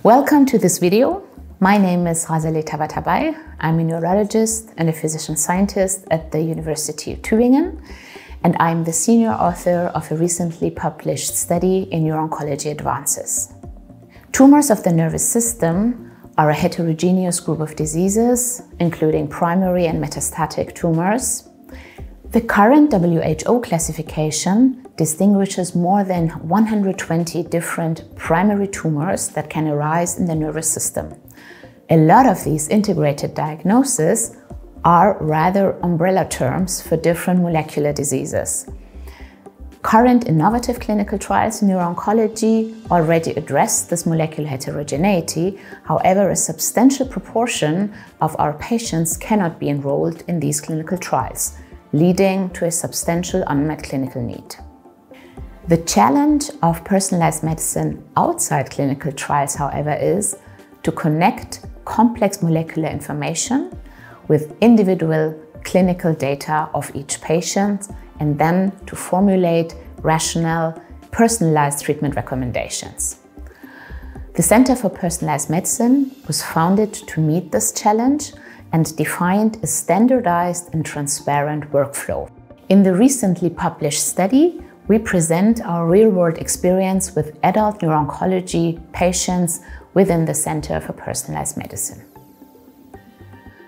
Welcome to this video. My name is Razale Tabatabai. I'm a neurologist and a physician scientist at the University of Tübingen, and I'm the senior author of a recently published study in Neuro-Oncology Advances. Tumors of the nervous system are a heterogeneous group of diseases, including primary and metastatic tumors. The current WHO classification distinguishes more than 120 different primary tumors that can arise in the nervous system. A lot of these integrated diagnoses are rather umbrella terms for different molecular diseases. Current innovative clinical trials in neuro-oncology already address this molecular heterogeneity. However, a substantial proportion of our patients cannot be enrolled in these clinical trials, leading to a substantial unmet clinical need. The challenge of personalized medicine outside clinical trials, however, is to connect complex molecular information with individual clinical data of each patient and then to formulate rational, personalized treatment recommendations. The Center for Personalized Medicine was founded to meet this challenge and defined a standardized and transparent workflow. In the recently published study, we present our real-world experience with adult neuro-oncology patients within the Center for Personalized Medicine.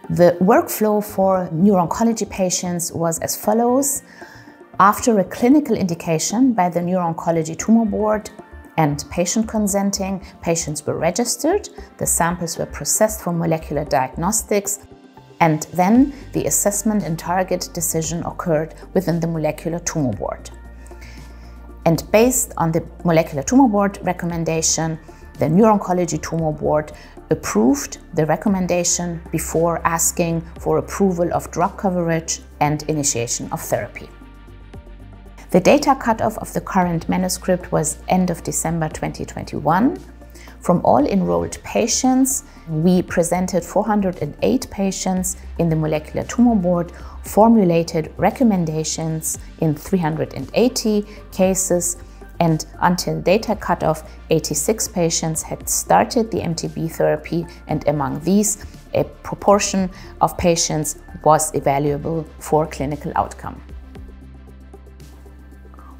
The workflow for neuro-oncology patients was as follows. After a clinical indication by the Neuro-Oncology Tumor Board and patient consenting, patients were registered, the samples were processed for molecular diagnostics, and then the assessment and target decision occurred within the Molecular Tumor Board. And based on the Molecular Tumor Board recommendation, the Neuro-Oncology Tumor Board approved the recommendation before asking for approval of drug coverage and initiation of therapy. The data cutoff of the current manuscript was end of December 2021. From all enrolled patients, we presented 408 patients in the Molecular Tumor Board, formulated recommendations in 380 cases, and until data cutoff, 86 patients had started the MTB therapy, and among these, a proportion of patients was evaluable for clinical outcome.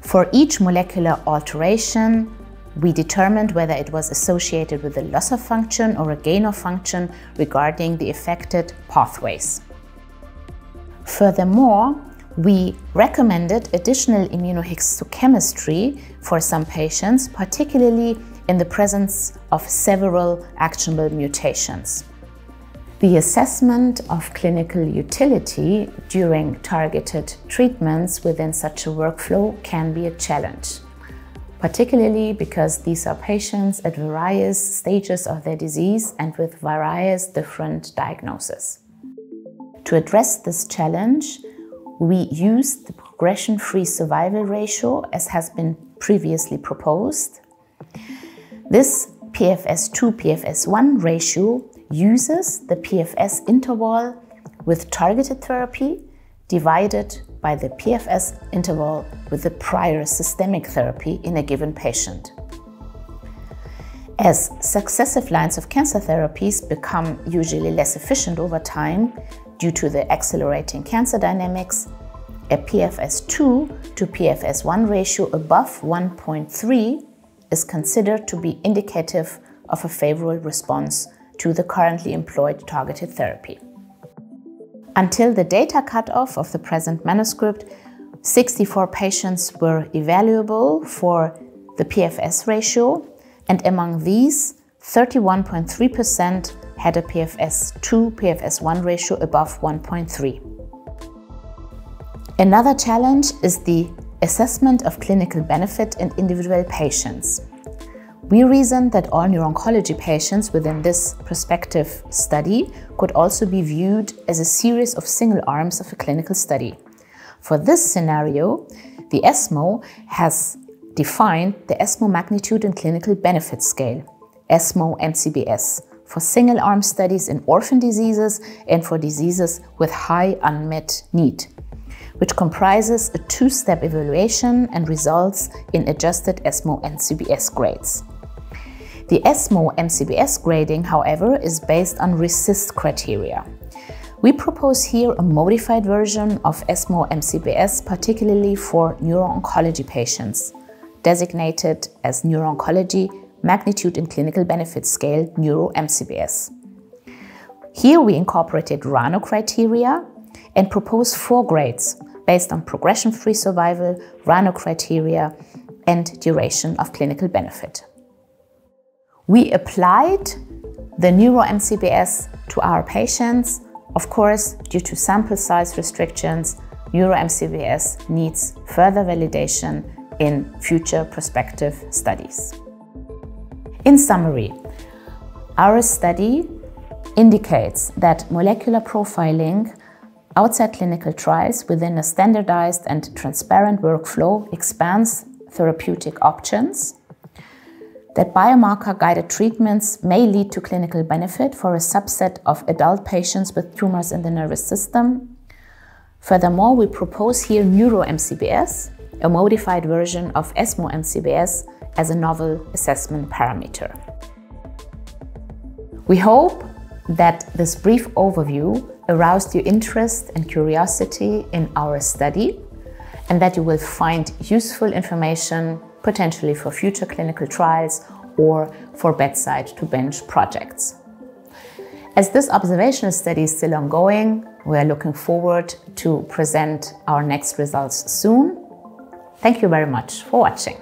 For each molecular alteration, we determined whether it was associated with a loss of function or a gain of function regarding the affected pathways. Furthermore, we recommended additional immunohistochemistry for some patients, particularly in the presence of several actionable mutations. The assessment of clinical utility during targeted treatments within such a workflow can be a challenge, particularly because these are patients at various stages of their disease and with various different diagnoses. To address this challenge, we used the progression-free survival ratio as has been previously proposed. This PFS2, PFS1 ratio uses the PFS interval with targeted therapy divided by the PFS interval with the prior systemic therapy in a given patient. As successive lines of cancer therapies become usually less efficient over time due to the accelerating cancer dynamics, a PFS2 to PFS1 ratio above 1.3 is considered to be indicative of a favorable response to the currently employed targeted therapy. Until the data cutoff of the present manuscript, 64 patients were evaluable for the PFS ratio, and among these, 31.3% had a PFS2, PFS1 ratio above 1.3. Another challenge is the assessment of clinical benefit in individual patients. We reasoned that all neuro-oncology patients within this prospective study could also be viewed as a series of single arms of a clinical study. For this scenario, the ESMO has defined the ESMO Magnitude and Clinical Benefit Scale, ESMO MCBS, for single-arm studies in orphan diseases and for diseases with high unmet need, which comprises a two-step evaluation and results in adjusted ESMO MCBS grades. The ESMO MCBS grading, however, is based on RECIST criteria. We propose here a modified version of ESMO MCBS, particularly for neuro-oncology patients, designated as Neuro-Oncology Magnitude in Clinical Benefit Scale Neuro-MCBS. Here we incorporated RANO criteria and propose 4 grades based on progression-free survival, RANO criteria, and duration of clinical benefit. We applied the Neuro-MCBS to our patients. Of course, due to sample size restrictions, Neuro-MCBS needs further validation in future prospective studies. In summary, our study indicates that molecular profiling outside clinical trials within a standardized and transparent workflow expands therapeutic options, that biomarker-guided treatments may lead to clinical benefit for a subset of adult patients with tumors in the nervous system. Furthermore, we propose here Neuro-MCBS, a modified version of ESMO MCBS, as a novel assessment parameter. We hope that this brief overview aroused your interest and curiosity in our study, and that you will find useful information potentially for future clinical trials or for bedside-to-bench projects. As this observational study is still ongoing, we are looking forward to present our next results soon. Thank you very much for watching.